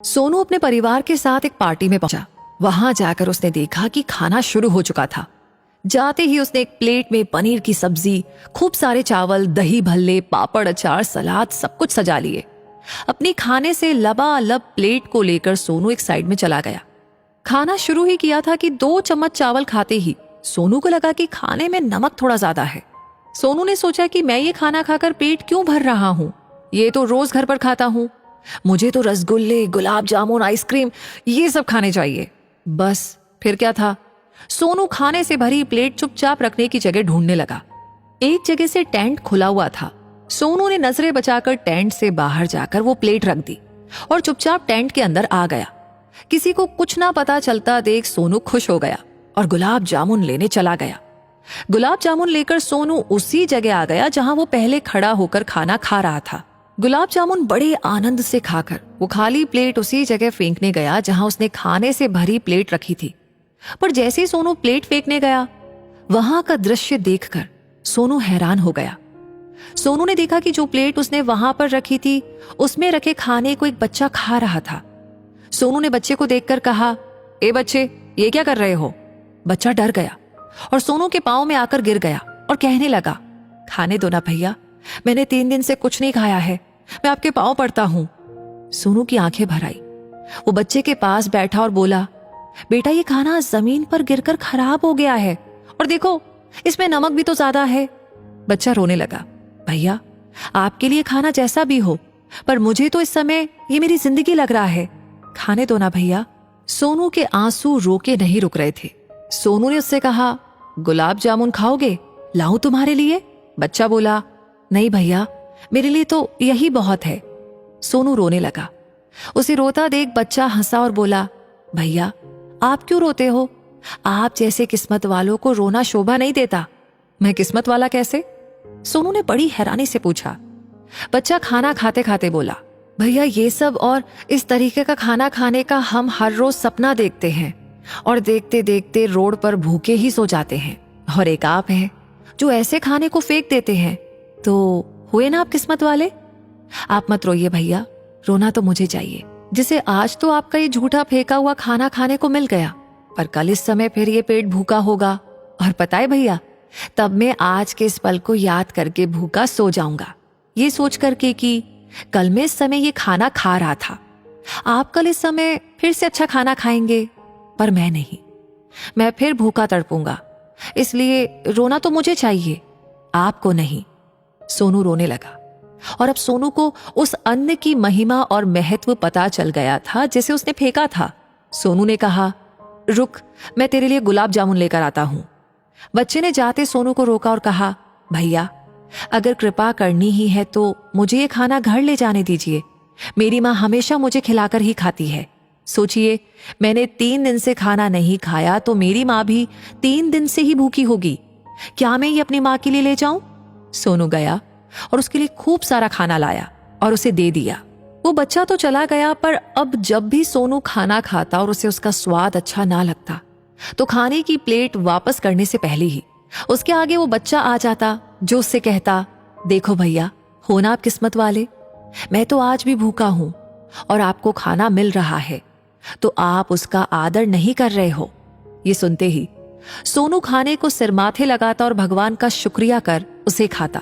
सोनू अपने परिवार के साथ एक पार्टी में पहुंचा। वहां जाकर उसने देखा कि खाना शुरू हो चुका था। जाते ही उसने एक प्लेट में पनीर की सब्जी, खूब सारे चावल, दही भल्ले, पापड़, अचार, सलाद सब कुछ सजा लिए। अपनी खाने से लबालब प्लेट को लेकर सोनू एक साइड में चला गया। खाना शुरू ही किया था कि 2 चम्मच चावल खाते ही सोनू को लगा कि खाने में नमक थोड़ा ज्यादा है। सोनू ने सोचा कि मैं ये खाना खाकर पेट क्यों भर रहा हूं, ये तो रोज घर पर खाता हूं। मुझे तो रसगुल्ले, गुलाब जामुन, आइसक्रीम ये सब खाने चाहिए। बस फिर क्या था, सोनू खाने से भरी प्लेट चुपचाप रखने की जगह ढूंढने लगा। एक जगह से टेंट खुला हुआ था। सोनू ने नजरें बचाकर टेंट से बाहर जाकर वो प्लेट रख दी और चुपचाप टेंट के अंदर आ गया। किसी को कुछ ना पता चलता देख सोनू खुश हो गया और गुलाब जामुन लेने चला गया। गुलाब जामुन लेकर सोनू उसी जगह आ गया जहां वो पहले खड़ा होकर खाना खा रहा था। गुलाब जामुन बड़े आनंद से खाकर वो खाली प्लेट उसी जगह फेंकने गया जहां उसने खाने से भरी प्लेट रखी थी। पर जैसे ही सोनू प्लेट फेंकने गया, वहां का दृश्य देखकर सोनू हैरान हो गया। सोनू ने देखा कि जो प्लेट उसने वहां पर रखी थी, उसमें रखे खाने को एक बच्चा खा रहा था। सोनू ने बच्चे को देखकर कहा, ए बच्चे, ये क्या कर रहे हो? बच्चा डर गया और सोनू के पांव में आकर गिर गया और कहने लगा, खाने दो ना भैया, मैंने 3 दिन से कुछ नहीं खाया है, मैं आपके पांव पड़ता हूं। सोनू की आंखें भर आई। वो बच्चे के पास बैठा और बोला, बेटा ये खाना जमीन पर गिरकर खराब हो गया है और देखो इसमें नमक भी तो ज्यादा है। बच्चा रोने लगा, भैया आपके लिए खाना जैसा भी हो, पर मुझे तो इस समय ये मेरी जिंदगी लग रहा है, खाने दो ना भैया। सोनू के आंसू रोके नहीं रुक रहे थे। सोनू ने उससे कहा, गुलाब जामुन खाओगे, लाऊं तुम्हारे लिए? बच्चा बोला, नहीं भैया, मेरे लिए तो यही बहुत है। सोनू रोने लगा। उसे रोता देख बच्चा हंसा और बोला, भैया आप क्यों रोते हो? आप जैसे किस्मत वालों को रोना शोभा नहीं देता। मैं किस्मत वाला कैसे? सोनू ने बड़ी हैरानी से पूछा। बच्चा खाना खाते खाते बोला, भैया ये सब और इस तरीके का खाना खाने का हम हर रोज सपना देखते हैं और देखते देखते रोड पर भूखे ही सो जाते हैं, और एक आप हैं जो ऐसे खाने को फेंक देते हैं। तो हुए ना आप किस्मत वाले। आप मत रोइए भैया, रोना तो मुझे चाहिए, जिसे आज तो आपका ये झूठा फेंका हुआ खाना खाने को मिल गया, पर कल इस समय फिर ये पेट भूखा होगा, और पता है भैया, तब मैं आज के इस पल को याद करके भूखा सो जाऊंगा, ये सोच करके कि कल मैं इस समय ये खाना खा रहा था। आप कल इस समय फिर से अच्छा खाना खाएंगे, पर मैं नहीं, मैं फिर भूखा तड़पूंगा, इसलिए रोना तो मुझे चाहिए, आपको नहीं। सोनू रोने लगा और अब सोनू को उस अन्न की महिमा और महत्व पता चल गया था जिसे उसने फेंका था। सोनू ने कहा, रुक, मैं तेरे लिए गुलाब जामुन लेकर आता हूं। बच्चे ने जाते सोनू को रोका और कहा, भैया अगर कृपा करनी ही है तो मुझे ये खाना घर ले जाने दीजिए, मेरी माँ हमेशा मुझे खिलाकर ही खाती है। सोचिए, मैंने 3 दिन से खाना नहीं खाया तो मेरी माँ भी 3 दिन से ही भूखी होगी, क्या मैं ये अपनी माँ के लिए ले जाऊं? सोनू गया और उसके लिए खूब सारा खाना लाया और उसे दे दिया। वो बच्चा तो चला गया, पर अब जब भी सोनू खाना खाता और उसे उसका स्वाद अच्छा ना लगता, तो खाने की प्लेट वापस करने से पहले ही उसके आगे वो बच्चा आ जाता जो उससे कहता, देखो भैया, हो ना आप किस्मत वाले, मैं तो आज भी भूखा हूं और आपको खाना मिल रहा है, तो आप उसका आदर नहीं कर रहे हो। ये सुनते ही सोनू खाने को सिर माथे लगाता और भगवान का शुक्रिया कर उसे खाता।